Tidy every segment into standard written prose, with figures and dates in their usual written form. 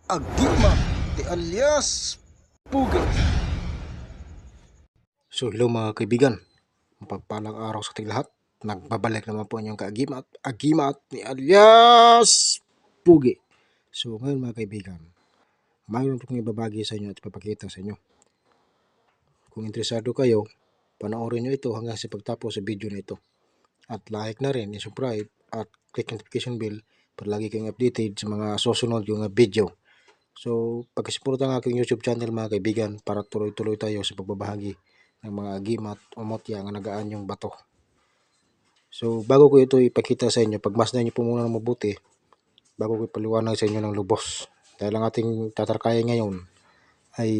Agima de alias Pugi. So hello mga kaibigan, mapagpalang araw sa ating lahat. Nagbabalik naman po inyong Agimat ni alias Pugi. So ngayon mga kaibigan, mayroon po kong ibabagi sa inyo at ipapakita sa inyo. Kung interesado kayo, panoorin nyo ito hanggang sa pagtapos sa video na ito. At like na rin, subscribe at click notification bell para lagi kayong updated sa mga susunod yung video. So, pag-support ang aking YouTube channel mga kaibigan para tuloy-tuloy tayo sa pagbabahagi ng mga agimat o motya nga nagaan yung bato. So, bago ko ito ipakita sa inyo, pagmasdan niyo po muna ng mabuti bago ko ipaliwanag sa inyo ng lubos. Dahil ang ating tatalakayan ngayon ay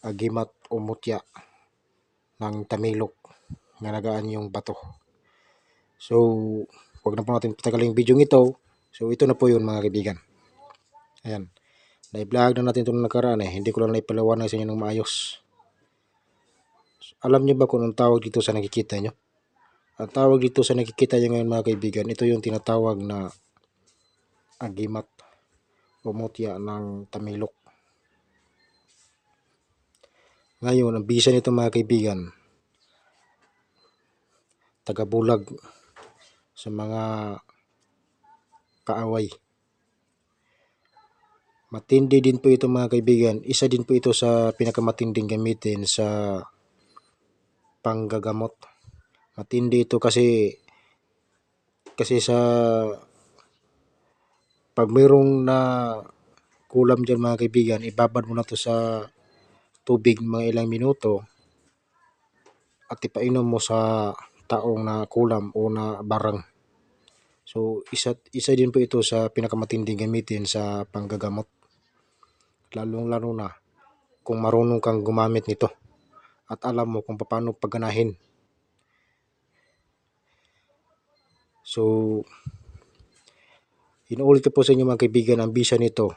agimat o motya ng tamilok nga nagaan yung bato. So, huwag na po natin patagalin yung video ito. So, ito na po yun mga kaibigan. Ayan. Na-vlog na natin ito nung nakaraan hindi ko lang naipaliwanag sa inyo ng maayos. Alam niyo ba kung anong tawag dito sa nakikita nyo? Ang tawag dito sa nakikita nyo ngayon mga kaibigan, ito yung tinatawag na agimat o motya ng tamilok. Ngayon, ang bisa nito mga kaibigan, tagabulag sa mga kaaway. Matindi din po ito mga kaibigan. Isa din po ito sa pinakamatinding gamitin sa panggagamot. Matindi ito kasi sa pag mayroong na kulam dyan mga kaibigan, ibabad mo na to sa tubig mga ilang minuto at ipainom mo sa taong na kulam o na barang. So isa din po ito sa pinakamatinding gamitin sa panggagamot. Lalong-lalo na kung marunong kang gumamit nito at alam mo kung paano pagganahin. So, inuulit ko po sa inyo mga kaibigan, ang bisa nito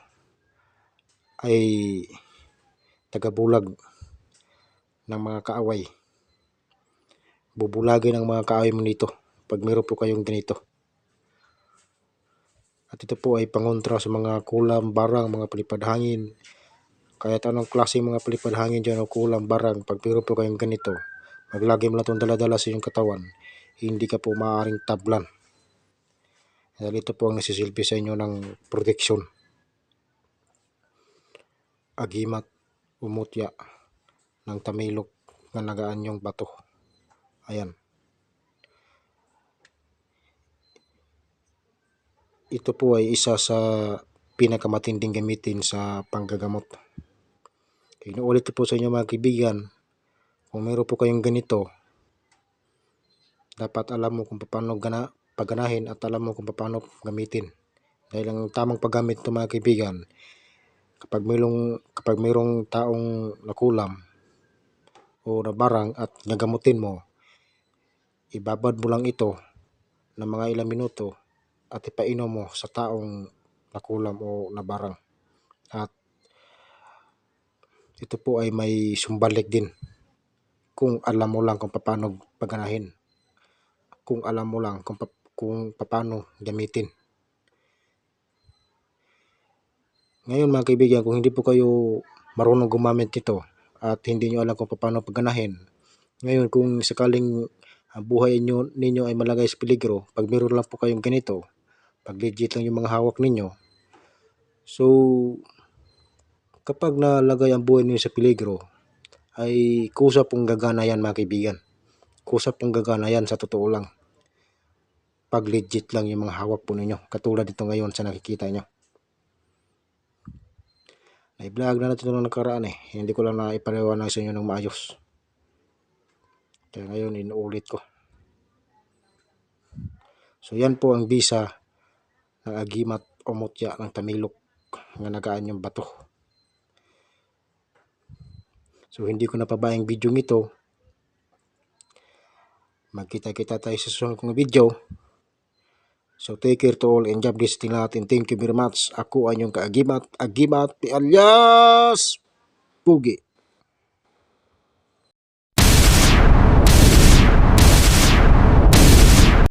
ay tagabulag ng mga kaaway. Bubulagin ang mga kaaway mo nito pag meron po kayong ganito. At ito po ay pangontra sa mga kulam, barang, mga palipad hangin. Kahit anong klase mga palipad hangin dyan o kulam, barang, pag meron po kayong ganito, maglagi mo lang itong daladala sa inyong katawan, hindi ka po maaaring tablan. Dahil ito po ang nasisilbi sa inyo ng proteksyon. Agimat, umutya ng tamilok na nagaan yung bato. Ayan. Ito po ay isa sa pinakamatinding gamitin sa panggagamot. Inuulit po sa inyo mga kaibigan, kung meron po kayong ganito, dapat alam mo kung paano pagganahin at alam mo kung paano gamitin. Dahil ang tamang paggamit ito mga kaibigan, kapag mayroong taong nakulam o nabarang at nagamutin mo, ibabad mo lang ito ng mga ilang minuto at ipainom mo sa taong nakulam o nabarang. At ito po ay may sumbalik din kung alam mo lang kung paano pagganahin. Kung alam mo lang kung paano gamitin. Ngayon mga kaibigan, kung hindi po kayo marunong gumamit nito at hindi nyo alam kung paano pagganahin, ngayon kung sakaling buhay ninyo ay malagay sa peligro, pag meron lang po kayong ganito, pag legit lang yung mga hawak ninyo, so kapag nalagay ang buhay ninyo sa peligro, ay kusa pong gagana yan mga kaibigan. Kusa pong gagana yan sa totoo lang. Pag legit lang yung mga hawak po ninyo, katulad dito ngayon sa nakikita nyo. I-vlog na natin nung nakaraan hindi ko lang na ipaliwanag sa inyo ng maayos. Kaya ngayon inuulit ko. So yan po ang bisa ng agimat o motya ng tamilok nga nagaan yung bato. So hindi ko napabayang video nito. Magkita-kita tayo sa susunod kong video. So take care to all and job listing natin. Thank you very much. Ako ang inyong kaagimat, Agimat alias Pugi.